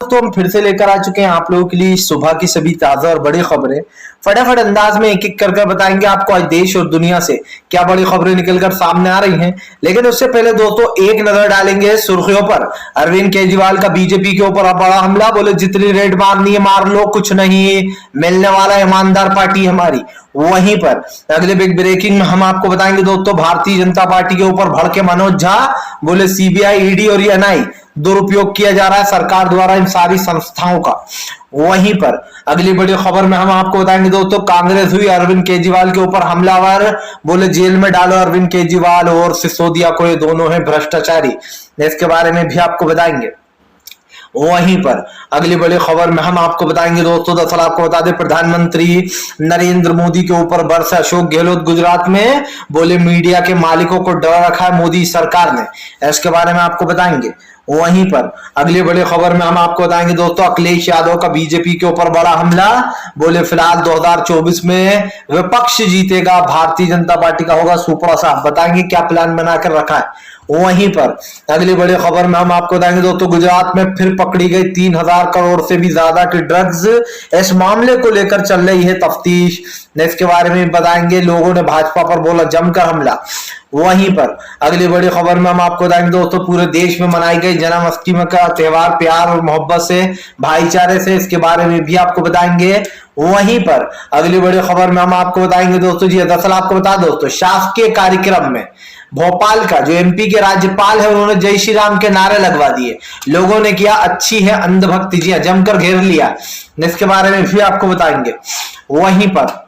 तो हम फिर से लेकर आ चुके हैं आप लोगों के लिए सुबह की सभी ताजा और बड़ी खबरें। फटाफट अंदाज में एक एक कर बताएंगे आपको आज देश और दुनिया से क्या बड़ी खबरें निकलकर सामने आ रही हैं। लेकिन उससे पहले दोस्तों एक नजर डालेंगे सुर्खियों पर। अरविंद केजरीवाल का बीजेपी के ऊपर बड़ा हमला, बोले जितनी रेड मारनी है मार लो, कुछ नहीं मिलने वाला, ईमानदार पार्टी हमारी। वहीं पर अगले बिग ब्रेकिंग में हम आपको बताएंगे दोस्तों, भारतीय जनता पार्टी के ऊपर भड़के मनोज झा, बोले सीबीआई, ईडी और एनआई दुरुपयोग किया जा रहा है सरकार द्वारा इन सारी संस्थाओं का। वहीं पर अगली बड़ी खबर में हम आपको बताएंगे दोस्तों, कांग्रेस हुई अरविंद केजरीवाल के ऊपर हमलावर, बोले जेल में डालो अरविंद केजरीवाल और सिसोदिया को, ये दोनों हैं भ्रष्टाचारी। इसके बारे में भी आपको बताएंगे। वहीं पर अगली बड़ी खबर में हम आपको बताएंगे दोस्तों, दरअसल आपको बता दें प्रधानमंत्री नरेंद्र मोदी के ऊपर बरसा अशोक गहलोत गुजरात में, बोले मीडिया के मालिकों को डरा रखा है मोदी सरकार ने। इसके बारे में आपको बताएंगे। वहीं पर अगली बड़ी खबर में हम आपको बताएंगे दोस्तों, अखिलेश यादव का बीजेपी के ऊपर बड़ा हमला, बोले फिलहाल 2024 में विपक्ष जीतेगा, भारतीय जनता पार्टी का होगा सुपड़ा साफ। बताएंगे क्या प्लान बनाकर रखा है। वहीं पर अगली बड़ी खबर में हम आपको बताएंगे दोस्तों, गुजरात में फिर पकड़ी गई 3000 करोड़ से भी ज्यादा की ड्रग्स। इस मामले को लेकर चल रही है तफ्तीश। इसके बारे में बताएंगे। लोगों ने भाजपा पर बोला जमकर हमला। वहीं पर अगली बड़ी खबर में हम आपको बताएंगे दोस्तों, पूरे देश में मनाई गई जन्माष्टमी का त्योहार प्यार और मोहब्बत से, भाईचारे से। इसके बारे में भी आपको बताएंगे। वहीं पर अगली बड़ी खबर में हम आपको बताएंगे दोस्तों जी, दरअसल आपको बता दोस्तों, शासकीय कार्यक्रम में भोपाल का जो एमपी के राज्यपाल है उन्होंने जय श्री राम के नारे लगवा दिए। लोगों ने किया अच्छी है अंधभक्ति, जी जमकर घेर लिया। इसके बारे में भी आपको बताएंगे। वहीं पर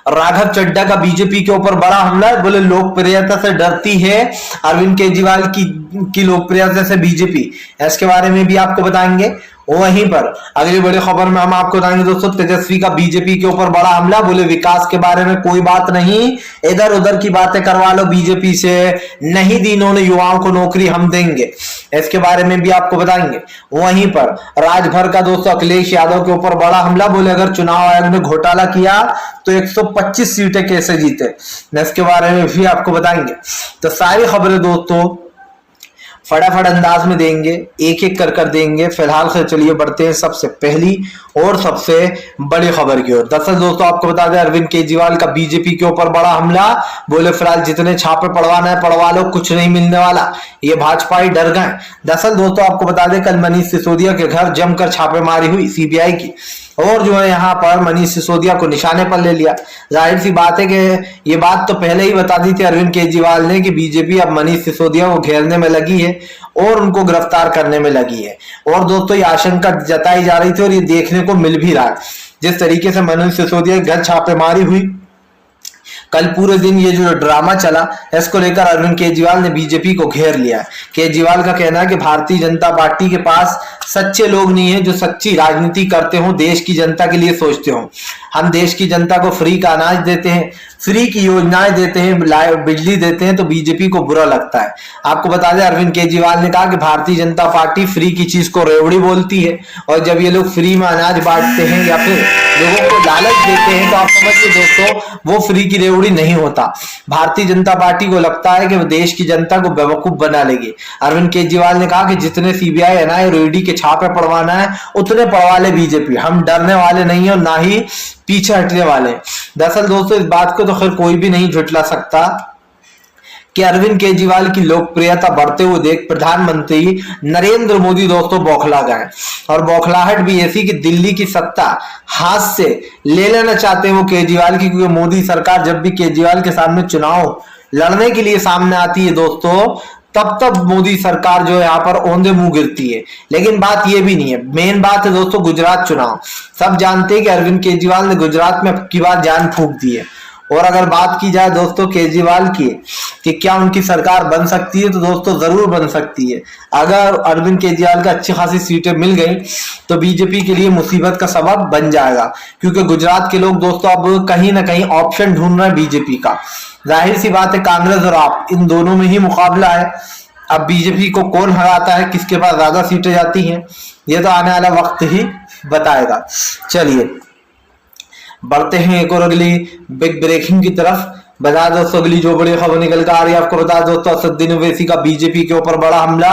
राघव चड्ढा का बीजेपी के ऊपर बड़ा हमला, बोले लोकप्रियता से डरती है अरविंद केजरीवाल की लोकप्रियता से बीजेपी। इसके बारे में भी आपको बताएंगे। वहीं पर अगली बड़ी खबर में हम आपको बताएंगे दोस्तों, तेजस्वी का बीजेपी के ऊपर बड़ा हमला, बोले विकास के बारे में कोई बात नहीं, इधर उधर की बातें करवा लो बीजेपी से, नहीं दी इन्होंने युवाओं को नौकरी, हम देंगे। इसके बारे में भी आपको बताएंगे। वहीं पर राजभर का दोस्तों अखिलेश यादव के ऊपर बड़ा हमला, बोले अगर चुनाव आयोग ने घोटाला किया तो 125 सीटें कैसे जीते। इसके बारे में भी आपको बताएंगे। तो सारी खबरें दोस्तों फटाफट अंदाज में देंगे, एक एक कर देंगे। फिलहाल से चलिए बढ़ते हैं सबसे पहली और सबसे बड़ी खबर की ओर। दरअसल दोस्तों आपको बता दें, अरविंद केजरीवाल का बीजेपी के ऊपर बड़ा हमला, बोले फिलहाल जितने छापे पड़वाना है पड़वा लो, कुछ नहीं मिलने वाला, ये भाजपा ही डर गए। दरअसल दोस्तों आपको बता दें, कल मनीष सिसोदिया के घर जमकर छापेमारी हुई सीबीआई की, और जो है यहाँ पर मनीष सिसोदिया को निशाने पर ले लिया। जाहिर सी बात है कि ये बात तो पहले ही बता दी थी अरविंद केजरीवाल ने कि बीजेपी अब मनीष सिसोदिया को घेरने में लगी है और उनको गिरफ्तार करने में लगी है। और दोस्तों ये आशंका जताई जा रही थी और ये देखने को मिल भी रहा है। जिस तरीके से मनीष सिसोदिया के घर छापेमारी हुई, कल पूरे दिन ये जो ड्रामा चला, इसको लेकर अरविंद केजरीवाल ने बीजेपी को घेर लिया है। केजरीवाल का कहना है कि भारतीय जनता पार्टी के पास सच्चे लोग नहीं है जो सच्ची राजनीति करते हो, देश की जनता के लिए सोचते हो। हम देश की जनता को फ्री का अनाज देते हैं, फ्री की योजनाएं देते हैं, बिजली देते हैं, तो बीजेपी को बुरा लगता है। आपको बता दें अरविंद केजरीवाल ने कहा कि भारतीय जनता पार्टी फ्री की चीज को रेवड़ी बोलती है, और जब ये लोग फ्री में अनाज बांटते हैं या फिर लोगों को लालच देते हैं तो आप समझिए दोस्तों वो फ्री की रेवड़ी नहीं होता। भारतीय जनता पार्टी को लगता है कि वो देश की जनता को बेवकूफ बना लेगी। अरविंद केजरीवाल ने कहा कि जितने सीबीआई एनआई और ईडी के छापे पड़वाना है उतने पड़वा ले बीजेपी, हम डरने वाले नहीं है और ना ही पीछे हटने वाले। दरअसल दोस्तों इस बात को तो खैर कोई भी नहीं झुठला सकता कि अरविंद केजरीवाल की लोकप्रियता बढ़ते हुए देख प्रधानमंत्री नरेंद्र मोदी दोस्तों बौखला गए। और बौखलाहट भी ऐसी कि दिल्ली की सत्ता हाथ से ले लेना चाहते हैं वो केजरीवाल की, क्योंकि मोदी सरकार जब भी केजरीवाल के सामने चुनाव लड़ने के लिए सामने आती है दोस्तों, तब मोदी सरकार जो है यहाँ पर औंधे मुंह गिरती है। लेकिन बात ये भी नहीं है, मेन बात है दोस्तों गुजरात चुनाव। सब जानते हैं कि अरविंद केजरीवाल ने गुजरात में अब की बार जान फूंक दी है। और अगर बात की जाए दोस्तों केजरीवाल की कि क्या उनकी सरकार बन सकती है, तो दोस्तों जरूर बन सकती है। अगर अरविंद केजरीवाल को अच्छी खासी सीटें मिल गई तो बीजेपी के लिए मुसीबत का सबब बन जाएगा, क्योंकि गुजरात के लोग दोस्तों अब कहीं ना कहीं ऑप्शन ढूंढ रहे हैं बीजेपी का। जाहिर सी बात है कांग्रेस और आप इन दोनों में ही मुकाबला है। अब बीजेपी को कौन हराता है, किसके पास ज्यादा सीटें जाती हैं, ये तो आने वाला वक्त ही बताएगा। चलिए बढ़ते हैं एक और अगली बिग ब्रेकिंग की तरफ। बता दोस्तों अगली जो बड़ी खबर निकल कर आ रही है आपको बता दोस्तों, असदुद्दीन ओवैसी का बीजेपी के ऊपर बड़ा हमला।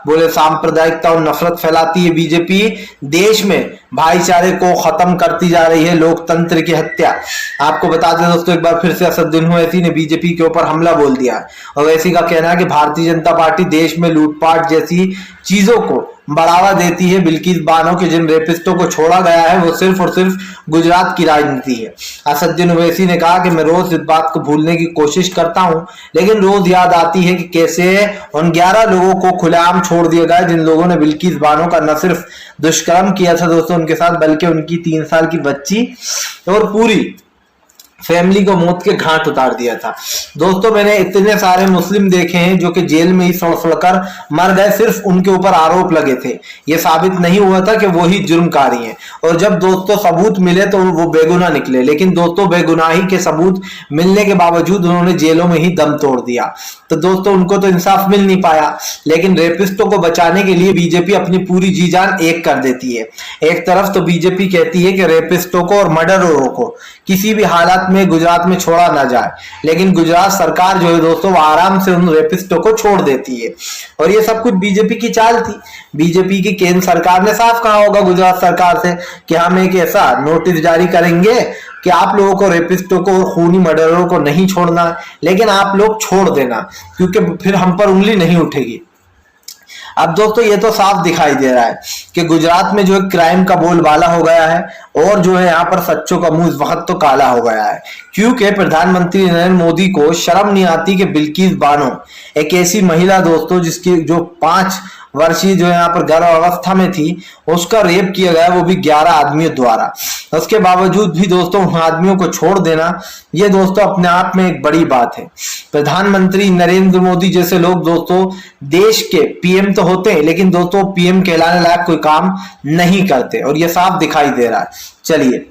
बोले सांप्रदायिकता और नफरत फैलाती है बीजेपी, देश में भाईचारे को खत्म करती जा रही है, लोकतंत्र की हत्या। आपको बता दें दोस्तों एक बार फिर से असदुद्दीन ओवैसी ने बीजेपी के ऊपर हमला बोल दिया। ओवैसी का कहना है कि भारतीय जनता पार्टी देश में लूटपाट जैसी चीजों को बढ़ावा देती है। बिल्किस बानो के जिन रेपिस्टों को छोड़ा गया है वो सिर्फ और सिर्फ गुजरात की राजनीति है। असदुद्दीन ओवैसी ने कहा कि मैं रोज इस बात को भूलने की कोशिश करता हूं, लेकिन रोज याद आती है कि कैसे उन 11 लोगों को खुलेआम छोड़ दिया गया जिन लोगों ने बिल्किस बानो का न सिर्फ दुष्कर्म किया था दोस्तों उनके साथ, बल्कि उनकी 3 साल की बच्ची और पूरी फैमिली को मौत के घाट उतार दिया था। दोस्तों मैंने इतने सारे मुस्लिम देखे हैं जो कि जेल में ही सड़ सड़कर मर गए, सिर्फ उनके ऊपर आरोप लगे थे, ये साबित नहीं हुआ था कि वो ही जुर्मकारी हैं। और जब दोस्तों सबूत मिले तो वो बेगुनाह निकले, लेकिन दोस्तों बेगुनाही के सबूत मिलने के बावजूद उन्होंने जेलों में ही दम तोड़ दिया। तो दोस्तों उनको तो इंसाफ मिल नहीं पाया, लेकिन रेपिस्टों को बचाने के लिए बीजेपी अपनी पूरी जी जान एक कर देती है। एक तरफ तो बीजेपी कहती है कि रेपिस्टों को और मर्डररों को किसी भी हालात में गुजरात में छोड़ा ना जाए, लेकिन गुजरात सरकार जो है दोस्तों वो आराम से उन रेपिस्टों को छोड़ देती है। और ये सब कुछ बीजेपी की चाल थी। बीजेपी की केंद्र सरकार ने साफ कहा होगा गुजरात सरकार से कि हम एक ऐसा नोटिस जारी करेंगे कि आप लोगों को रेपिस्टों को और खूनी मर्डररों को नहीं छोड़ना, लेकिन आप लोग छोड़ देना, क्योंकि फिर हम पर उंगली नहीं उठेगी। अब दोस्तों ये तो साफ दिखाई दे रहा है कि गुजरात में जो है क्राइम का बोलबाला हो गया है, और जो है यहाँ पर सच्चों का मुंह इस वक्त तो काला हो गया है, क्योंकि प्रधानमंत्री नरेंद्र मोदी को शर्म नहीं आती कि बिल्किस बानो एक ऐसी महिला दोस्तों जिसकी जो 5 वर्षीय जो यहाँ पर गर्भ अवस्था में थी, उसका रेप किया गया, वो भी 11 आदमियों द्वारा। उसके बावजूद भी दोस्तों उन आदमियों को छोड़ देना, ये दोस्तों अपने आप में एक बड़ी बात है। प्रधानमंत्री नरेंद्र मोदी जैसे लोग दोस्तों देश के पीएम तो होते हैं, लेकिन दोस्तों पीएम कहलाने लायक कोई काम नहीं करते, और ये साफ दिखाई दे रहा है। चलिए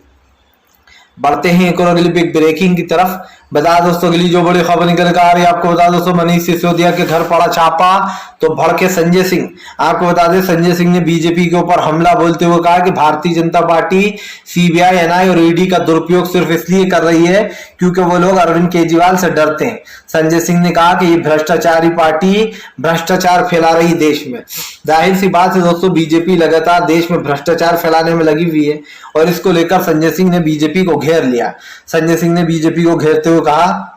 बढ़ते हैं एक और अगली बिग ब्रेकिंग की तरफ। बता दोस्तों अगली जो बड़ी खबर निकल कर आ रही है आपको बता दोस्तों, मनीष सिसोदिया के घर पड़ा छापा तो भड़के संजय सिंह। आपको बता दें संजय सिंह ने बीजेपी के ऊपर हमला बोलते हुए कहा कि Bharatiya Janata party CBI, NI और ईडी का दुरुपयोग सिर्फ इसलिए कर रही है क्योंकि वो लोग अरविंद केजरीवाल से डरते हैं। संजय सिंह ने कहा कि ये भ्रष्टाचारी पार्टी भ्रष्टाचार फैला रही देश में। जाहिर सी बात है दोस्तों बीजेपी लगातार देश में भ्रष्टाचार फैलाने में लगी हुई है, और इसको लेकर संजय सिंह ने बीजेपी को घेर लिया। संजय सिंह ने बीजेपी को घेरते हुए कहा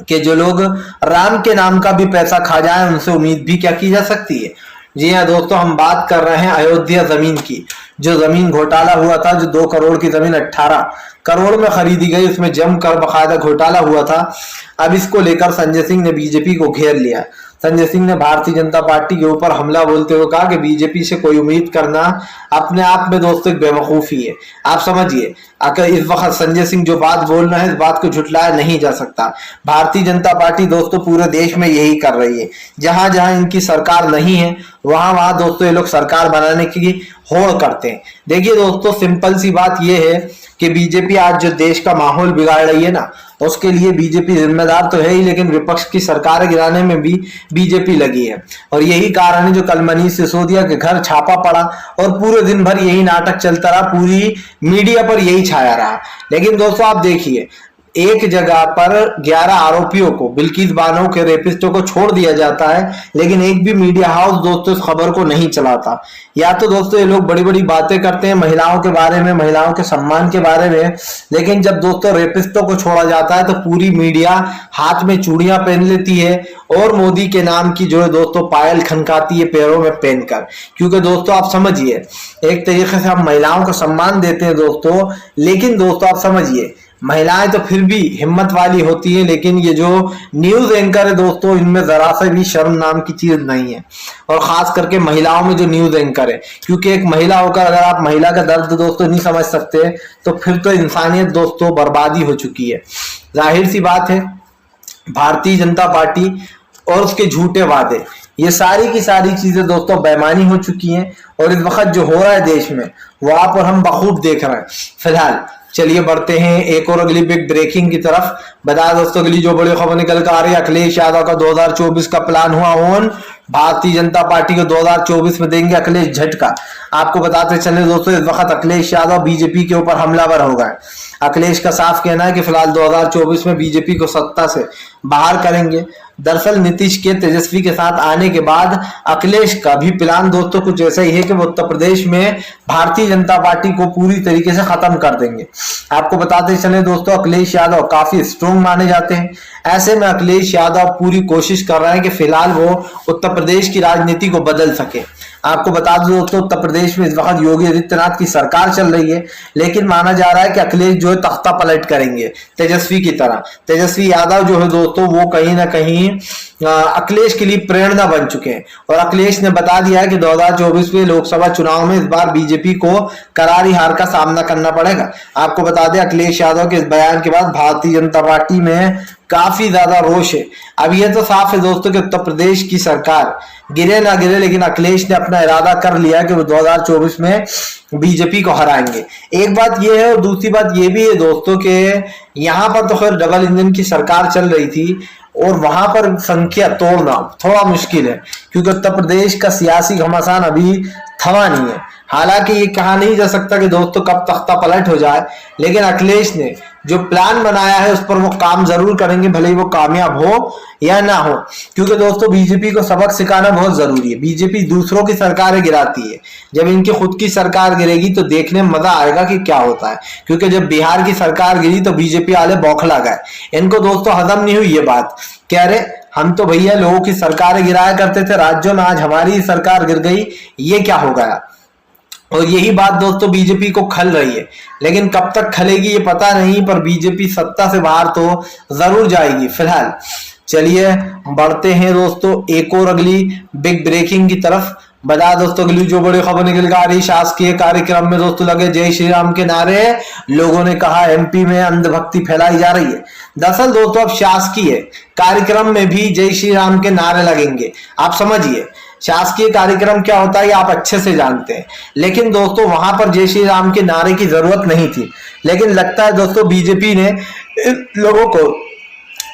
कि जो लोग राम के नाम का भी पैसा खा जाए उनसे उम्मीद भी क्या की जा सकती है। जी हाँ दोस्तों, हम बात कर रहे हैं अयोध्या जमीन की, जो जमीन घोटाला हुआ था, जो 2 करोड़ की जमीन 18 करोड़ में खरीदी गई, उसमें जमकर बकायदा घोटाला हुआ था। अब इसको लेकर संजय सिंह ने बीजेपी को घेर लिया। संजय सिंह ने भारतीय जनता पार्टी के ऊपर हमला बोलते हुए कहा कि बीजेपी से कोई उम्मीद करना अपने आप में दोस्तों एक बेवकूफी है। आप समझिए, अगर इस वक्त संजय सिंह जो बात बोल रहे हैं इस बात को झुटलाया नहीं जा सकता। भारतीय जनता पार्टी दोस्तों पूरे देश में यही कर रही है। जहां जहां इनकी सरकार नहीं है वहां वहां दोस्तों ये लोग सरकार बनाने की होड़ करते हैं। देखिए दोस्तों सिंपल सी बात यह है कि बीजेपी आज जो देश का माहौल बिगाड़ रही है ना, उसके लिए बीजेपी जिम्मेदार तो है ही, लेकिन विपक्ष की सरकार गिराने में भी बीजेपी लगी है। और यही कारण है जो कल मनीष सिसोदिया के घर छापा पड़ा और पूरे दिन भर यही नाटक चलता रहा, पूरी मीडिया पर यही छाया रहा। लेकिन दोस्तों आप देखिए, एक जगह पर 11 आरोपियों को, बिल्किस बानो के रेपिस्टों को छोड़ दिया जाता है, लेकिन एक भी मीडिया हाउस दोस्तों इस खबर को नहीं चलाता। या तो दोस्तों ये लोग बड़ी बड़ी बातें करते हैं महिलाओं के बारे में, महिलाओं के सम्मान के बारे में, लेकिन जब दोस्तों रेपिस्टों को छोड़ा जाता है तो पूरी मीडिया हाथ में चूड़ियां पहन लेती है और मोदी के नाम की जो है दोस्तों पायल खनकाती है पैरों में पहनकर। क्योंकि दोस्तों आप समझिए, एक तरीके से हम महिलाओं को सम्मान देते हैं दोस्तों, लेकिन दोस्तों आप समझिए महिलाएं तो फिर भी हिम्मत वाली होती है, लेकिन ये जो न्यूज एंकर है दोस्तों इनमें जरा से भी शर्म नाम की चीज नहीं है। और खास करके महिलाओं में जो न्यूज एंकर है, क्योंकि एक महिला होकर अगर आप महिला का दर्द दोस्तों नहीं समझ सकते तो फिर तो इंसानियत दोस्तों बर्बादी हो चुकी है। जाहिर सी बात है भारतीय जनता पार्टी और उसके झूठे वादे, ये सारी की सारी चीजें दोस्तों बेईमानी हो चुकी हैं, और इस वक्त जो हो रहा है देश में वहां पर हम बखूब देख रहे हैं। फिलहाल चलिए बढ़ते हैं एक और अगली बिग ब्रेकिंग की तरफ। बता दोस्तों अगली जो बड़ी खबर निकल कर आ रही है, अखिलेश यादव का 2024 का प्लान हुआ ऑन। भारतीय जनता पार्टी को 2024 में देंगे अखिलेश झटका। आपको बताते चले दोस्तों, इस वक्त अखिलेश यादव बीजेपी के ऊपर हमलावर हो गए। अखिलेश का साफ कहना है कि फिलहाल 2024 में बीजेपी को सत्ता से बाहर करेंगे। दरअसल नीतीश के तेजस्वी के साथ आने के बाद अखिलेश का भी प्लान दोस्तों कुछ ऐसा ही है कि वो उत्तर प्रदेश में भारतीय जनता पार्टी को पूरी तरीके से खत्म कर देंगे। आपको बताते चले दोस्तों, अखिलेश यादव काफी स्ट्रोंग माने जाते हैं। ऐसे में अखिलेश यादव पूरी कोशिश कर रहे हैं कि फिलहाल वो उत्तर प्रदेश की राजनीति को बदल सके। आपको बता दो दोस्तों, उत्तर प्रदेश में इस वक्त योगी आदित्यनाथ की सरकार चल रही है, लेकिन माना जा रहा है कि अखिलेश जो है तख्ता पलट करेंगे तेजस्वी की तरह। तेजस्वी यादव जो है दोस्तों वो कहीं ना कहीं अखिलेश के लिए प्रेरणा बन चुके हैं और अखिलेश ने बता दिया है कि 2024 में लोकसभा चुनाव में इस बार बीजेपी को करारी हार का सामना करना पड़ेगा। आपको बता दें, अखिलेश यादव के इस बयान के बाद भारतीय जनता पार्टी में काफी ज्यादा रोष है। अब ये तो साफ है दोस्तों कि उत्तर प्रदेश की सरकार गिरे ना गिरे, लेकिन अखिलेश ने अपना इरादा कर लिया कि वो 2024 में बीजेपी को हराएंगे। एक बात ये है और दूसरी बात ये भी है दोस्तों कि यहाँ पर तो खैर डबल इंजन की सरकार चल रही थी और वहां पर संख्या तोड़ना थोड़ा मुश्किल है, क्योंकि उत्तर प्रदेश का सियासी घमासान अभी थमा नहीं है। हालांकि ये कहा नहीं जा सकता कि दोस्तों कब तख्ता पलट हो जाए, लेकिन अखिलेश ने जो प्लान बनाया है उस पर वो काम जरूर करेंगे, भले ही वो कामयाब हो या ना हो। क्योंकि दोस्तों बीजेपी को सबक सिखाना बहुत जरूरी है। बीजेपी दूसरों की सरकारें गिराती है, जब इनकी खुद की सरकार गिरेगी तो देखने में मजा आएगा कि क्या होता है। क्योंकि जब बिहार की सरकार गिरी तो बीजेपी वाले बौखला गए। इनको दोस्तों हजम नहीं हुई ये बात, कह रहे हम तो भैया लोगों की सरकारें गिराया करते थे राज्यों में, आज हमारी सरकार गिर गई, ये क्या हो गया। और यही बात दोस्तों बीजेपी को खल रही है, लेकिन कब तक खलेगी ये पता नहीं, पर बीजेपी सत्ता से बाहर तो जरूर जाएगी। फिलहाल चलिए बढ़ते हैं दोस्तों एक और अगली बिग ब्रेकिंग की तरफ। बता दोस्तों अगली जो बड़ी खबर निकल कर आ रही, शासकीय कार्यक्रम में दोस्तों लगे जय श्री राम के नारे। लोगों ने कहा एमपी में अंधभक्ति फैलाई जा रही है। दरअसल दोस्तों अब शासकीय कार्यक्रम में भी जय श्री राम के नारे लगेंगे। आप समझिए शासकीय कार्यक्रम क्या होता है आप अच्छे से जानते हैं, लेकिन दोस्तों वहां पर जय श्री राम के नारे की जरूरत नहीं थी। लेकिन लगता है दोस्तों बीजेपी ने लोगों को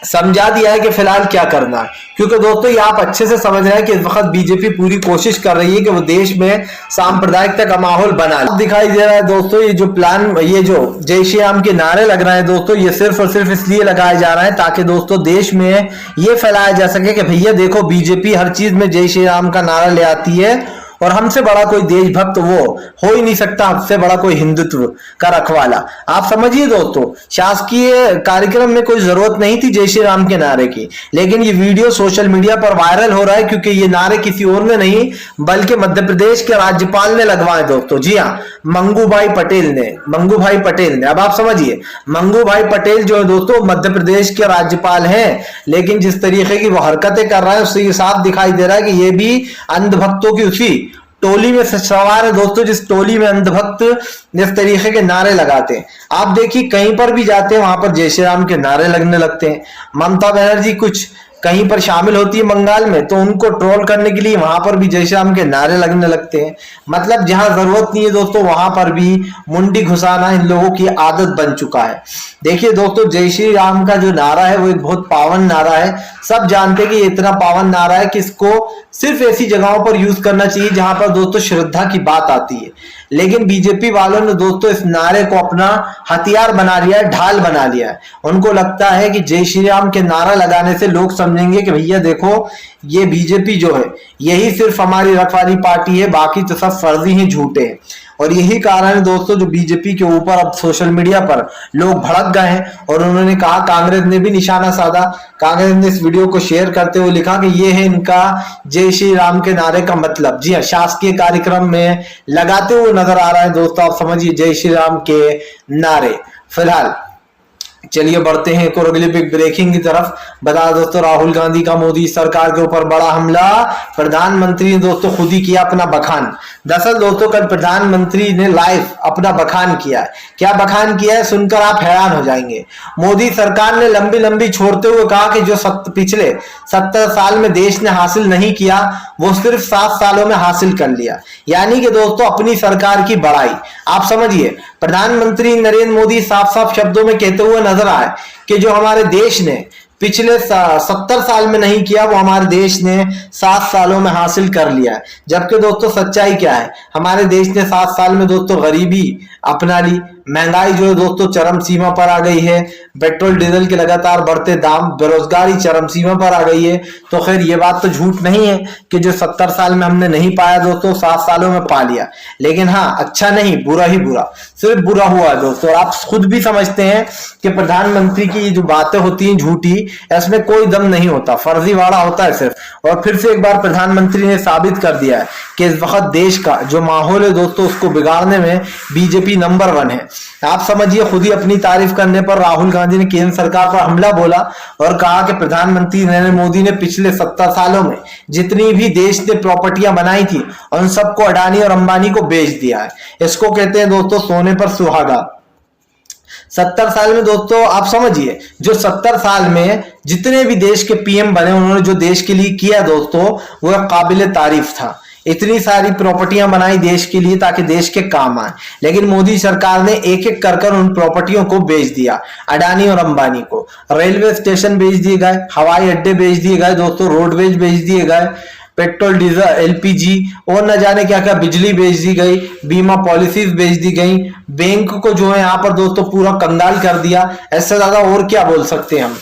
समझा दिया है कि फिलहाल क्या करना है। क्योंकि दोस्तों ये आप अच्छे से समझ रहे हैं कि इस वक्त बीजेपी पूरी कोशिश कर रही है कि वो देश में सांप्रदायिकता का माहौल बना ले। दिखाई दे रहा है दोस्तों ये जो प्लान, ये जो जय श्री राम के नारे लग रहे हैं दोस्तों, ये सिर्फ और सिर्फ इसलिए लगाए जा रहे हैं ताकि दोस्तों देश में ये फैलाया जा सके कि भैया देखो बीजेपी हर चीज में जय श्री राम का नारा ले आती है और हमसे बड़ा कोई देशभक्त वो हो ही नहीं सकता, हमसे बड़ा कोई हिंदुत्व का रखवाला। आप समझिए दोस्तों शासकीय कार्यक्रम में कोई जरूरत नहीं थी जय श्री राम के नारे की, लेकिन ये वीडियो सोशल मीडिया पर वायरल हो रहा है क्योंकि ये नारे किसी और ने नहीं बल्कि मध्य प्रदेश के राज्यपाल ने लगवाए दोस्तों। जी हाँ, मंगू भाई पटेल ने। अब आप समझिए मंगू भाई पटेल जो है दोस्तों मध्य प्रदेश के राज्यपाल हैं, लेकिन जिस तरीके की वो हरकतें कर रहा है उससे ये साफ दिखाई दे रहा है कि ये भी अंधभक्तों की उसी टोली में सवार है दोस्तों, जिस टोली में अंधभक्त जिस तरीके के नारे लगाते हैं। आप देखिए कहीं पर भी जाते हैं वहां पर जय श्री राम के नारे लगने लगते हैं। ममता बनर्जी कुछ कहीं पर शामिल होती है बंगाल में तो उनको ट्रोल करने के लिए वहां पर भी जय श्री राम के नारे लगने लगते हैं। मतलब जहां जरूरत नहीं है दोस्तों वहां पर भी मुंडी घुसाना इन लोगों की आदत बन चुका है। देखिए दोस्तों जय श्री राम का जो नारा है वो एक बहुत पावन नारा है। सब जानते हैं कि ये इतना पावन नारा है कि इसको सिर्फ ऐसी जगहों पर यूज करना चाहिए जहां पर दोस्तों श्रद्धा की बात आती है। लेकिन बीजेपी वालों ने दोस्तों इस नारे को अपना हथियार बना लिया है, ढाल बना लिया है। उनको लगता है कि जय श्री राम के नारा लगाने से लोग समझेंगे कि भैया देखो ये बीजेपी जो है यही सिर्फ हमारी रखवाली पार्टी है, बाकी तो सब फर्जी हैं, झूठे हैं। और यही कारण है दोस्तों जो बीजेपी के ऊपर अब सोशल मीडिया पर लोग भड़क गए हैं और उन्होंने कहा, कांग्रेस ने भी निशाना साधा। कांग्रेस ने इस वीडियो को शेयर करते हुए लिखा कि ये है इनका जय श्री राम के नारे का मतलब। जी हाँ, शासकीय कार्यक्रम में लगाते हुए नजर आ रहा है दोस्तों। आप समझिए जय श्री राम के नारे। फिलहाल चलिए बढ़ते हैं एक और अगली बिग ब्रेकिंग की तरफ। बता दोस्तों राहुल गांधी का मोदी सरकार के ऊपर बड़ा हमला। प्रधानमंत्री ने दोस्तों खुद ही किया अपना बखान। दरअसल दोस्तों कल प्रधानमंत्री ने लाइव अपना बखान किया है। क्या बखान किया है सुनकर आप हैरान हो जाएंगे। मोदी सरकार ने लंबी लंबी छोड़ते हुए कहा कि जो पिछले 70 साल में देश ने हासिल नहीं किया वो सिर्फ 7 सालों में हासिल कर लिया। यानी कि दोस्तों अपनी सरकार की बड़ाई। आप समझिए प्रधानमंत्री नरेंद्र मोदी साफ साफ शब्दों में कहते हुए नजर आए कि जो हमारे देश ने पिछले 70 साल में नहीं किया, वो हमारे देश ने 7 सालों में हासिल कर लिया है। जबकि दोस्तों सच्चाई क्या है, हमारे देश ने 7 साल में दोस्तों गरीबी अपना ली, महंगाई जो है दोस्तों चरम सीमा पर आ गई है, पेट्रोल डीजल के लगातार बढ़ते दाम, बेरोजगारी चरम सीमा पर आ गई है। तो खैर ये बात तो झूठ नहीं है कि जो 70 साल में हमने नहीं पाया दोस्तों 7 सालों में पा लिया। लेकिन हाँ, अच्छा नहीं बुरा ही बुरा, सिर्फ बुरा हुआ है दोस्तों। आप खुद भी समझते हैं कि प्रधानमंत्री की जो बातें होती हैं झूठी, इसमें कोई दम नहीं होता, फर्जीवाड़ा होता है सिर्फ। और फिर से एक बार प्रधानमंत्री ने साबित कर दिया है कि इस वक्त देश का जो माहौल है दोस्तों उसको बिगाड़ने में बीजेपी नंबर 1 है। आप समझिए, खुद ही अपनी तारीफ करने पर राहुल गांधी ने केंद्र सरकार पर हमला बोला और कहा कि प्रधानमंत्री नरेंद्र मोदी ने पिछले 70 सालों में जितनी भी देश ने प्रॉपर्टियां बनाई थी उन सबको अडानी और अंबानी को बेच दिया है। इसको कहते हैं दोस्तों सोने पर सुहागा। 70 साल में दोस्तों आप समझिए, जो 70 साल में जितने भी देश के पीएम बने, उन्होंने जो देश के लिए किया दोस्तों वो काबिल तारीफ था। इतनी सारी प्रॉपर्टियां बनाई देश के लिए ताकि देश के काम आए, लेकिन मोदी सरकार ने एक एक कर उन प्रॉपर्टियों को बेच दिया अडानी और अंबानी को। रेलवे स्टेशन बेच दिए गए, हवाई अड्डे बेच दिए गए दोस्तों, रोडवेज बेच दिए गए, पेट्रोल डीजल एलपीजी और न जाने क्या क्या, बिजली बेच दी गई, बीमा पॉलिसीज बेच दी गई, बैंक को जो है यहाँ पर दोस्तों पूरा कंगाल कर दिया। ऐसे ज्यादा और क्या बोल सकते हैं हम।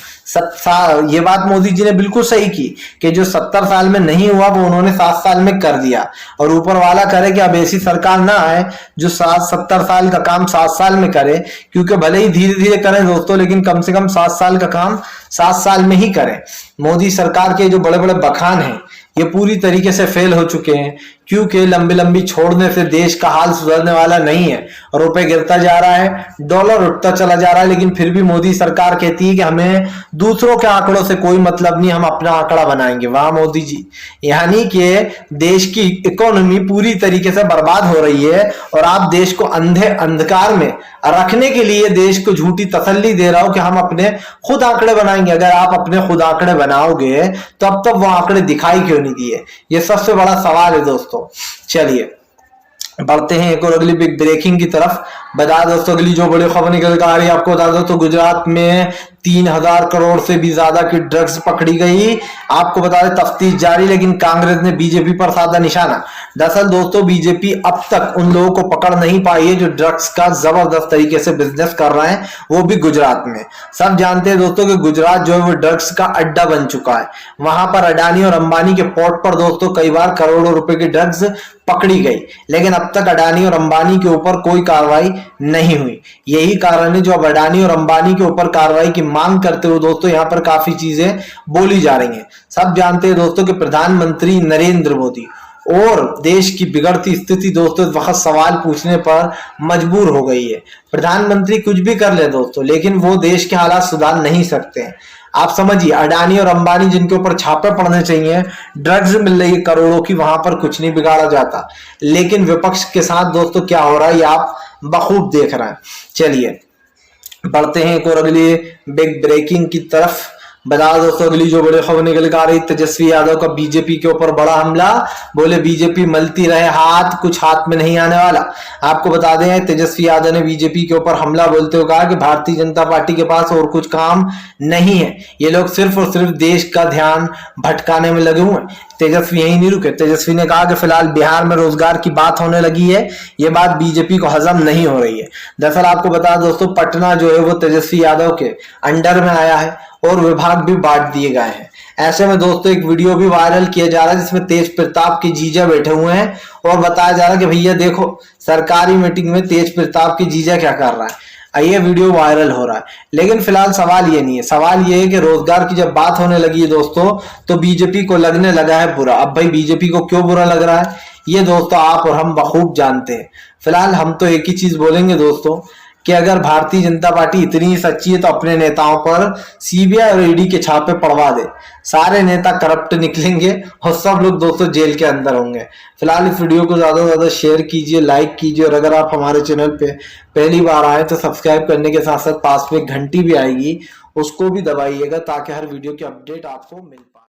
ये बात मोदी जी ने बिल्कुल सही की कि जो 70 साल में नहीं हुआ वो उन्होंने 7 साल में कर दिया। और ऊपर वाला करे कि अब ऐसी सरकार ना आए जो 70 साल का काम 7 साल में करे, क्योंकि भले ही धीरे धीरे करें दोस्तों, लेकिन कम से कम 7 साल का काम 7 साल में ही करें। मोदी सरकार के जो बड़े बड़े बखान हैं ये पूरी तरीके से फेल हो चुके हैं, क्योंकि लंबी लंबी छोड़ने से देश का हाल सुधरने वाला नहीं है। रुपए गिरता जा रहा है, डॉलर उठता चला जा रहा है, लेकिन फिर भी मोदी सरकार कहती है कि हमें दूसरों के आंकड़ों से कोई मतलब नहीं, हम अपना आंकड़ा बनाएंगे। वाह मोदी जी, यानी कि देश की इकोनॉमी पूरी तरीके से बर्बाद हो रही है और आप देश को अंधे अंधकार में रखने के लिए देश को झूठी तसल्ली दे रहा हो कि हम अपने खुद आंकड़े बनाएंगे। अगर आप अपने खुद आंकड़े बनाओगे तो अब तक वो आंकड़े दिखाई क्यों नहीं दिए, ये सबसे बड़ा सवाल है दोस्तों। चलिए बढ़ते हैं एक और अगली बिग ब्रेकिंग की तरफ। बता दोस्तों अगली जो बड़ी खबर निकल कर आ रही है आपको बता दो तो गुजरात में 3000 करोड़ से भी ज्यादा की ड्रग्स पकड़ी गई। आपको बता दें तफ्तीश जारी, लेकिन कांग्रेस ने बीजेपी पर साधा निशाना। दरअसल दोस्तों बीजेपी अब तक उन लोगों को पकड़ नहीं पाई है जो ड्रग्स का जबरदस्त तरीके से बिजनेस कर रहे हैं, वो भी गुजरात में। सब जानते हैं दोस्तों कि गुजरात जो है वो ड्रग्स का अड्डा बन चुका है। वहां पर अडानी और अंबानी के पोर्ट पर दोस्तों कई बार करोड़ों रुपए की ड्रग्स पकड़ी गई, लेकिन अब तक अडानी और अंबानी के ऊपर कोई कार्रवाई नहीं हुई। यही कारण है जो अब अडानी और अंबानी के ऊपर कार्रवाई की मांग करते हुए दोस्तों यहाँ पर काफी चीजें बोली जा रही हैं। सब जानते हैं दोस्तों कि प्रधानमंत्री नरेंद्र मोदी और देश की बिगड़ती स्थिति दोस्तों इस वक्त सवाल पूछने पर मजबूर हो गई है। प्रधानमंत्री कुछ भी कर ले दोस्तों, लेकिन वो देश के हालात सुधार नहीं सकते हैं। आप समझिए, अडानी और अंबानी जिनके ऊपर छापे पड़ने चाहिए, ड्रग्स मिल रही है करोड़ों की, वहां पर कुछ नहीं बिगाड़ा जाता। लेकिन विपक्ष के साथ दोस्तों क्या हो रहा है ये आप बखूब देख रहे हैं। चलिए बढ़ते हैं एक और अगली बिग ब्रेकिंग की तरफ। बता दोस्तों अगली जो बड़ी खबर निकल कर आ रही, तेजस्वी यादव का बीजेपी के ऊपर बड़ा हमला। बोले बीजेपी मलती रहे हाथ, कुछ हाथ में नहीं आने वाला। आपको बता दें तेजस्वी यादव ने बीजेपी के ऊपर हमला बोलते हुए कहा कि भारतीय जनता पार्टी के पास और कुछ काम नहीं है, ये लोग सिर्फ और सिर्फ देश का ध्यान भटकाने में लगे हुए हैं। तेजस्वी यही नहीं रुके, तेजस्वी ने कहा कि फिलहाल बिहार में रोजगार की बात होने लगी है, ये बात बीजेपी को हजम नहीं हो रही है। दरअसल आपको बता दोस्तों पटना जो है वो तेजस्वी यादव के अंडर में आया है और विभाग भी बांट दिए गए हैं। ऐसे में दोस्तों एक वीडियो भी वायरल किया जा रहा है जिसमें तेज प्रताप के जीजा बैठे हुए हैं और बताया जा रहा है कि भैया देखो सरकारी मीटिंग में तेज प्रताप के जीजा क्या कर रहा है। ये वीडियो वायरल हो रहा है, लेकिन फिलहाल सवाल ये नहीं है। सवाल ये है कि रोजगार की जब बात होने लगी है दोस्तों तो बीजेपी को लगने लगा है बुरा। अब भाई बीजेपी को क्यों बुरा लग रहा है ये दोस्तों आप और हम बखूब जानते हैं। फिलहाल हम तो एक ही चीज बोलेंगे दोस्तों कि अगर भारतीय जनता पार्टी इतनी सच्ची है तो अपने नेताओं पर सीबीआई और ईडी के छापे पड़वा दे। सारे नेता करप्ट निकलेंगे और सब लोग दोस्तों जेल के अंदर होंगे। फिलहाल इस वीडियो को ज्यादा से ज्यादा शेयर कीजिए, लाइक कीजिए और अगर आप हमारे चैनल पे पहली बार आए तो सब्सक्राइब करने के साथ साथ पास में घंटी भी आएगी उसको भी दबाइएगा ताकि हर वीडियो की अपडेट आपको मिले।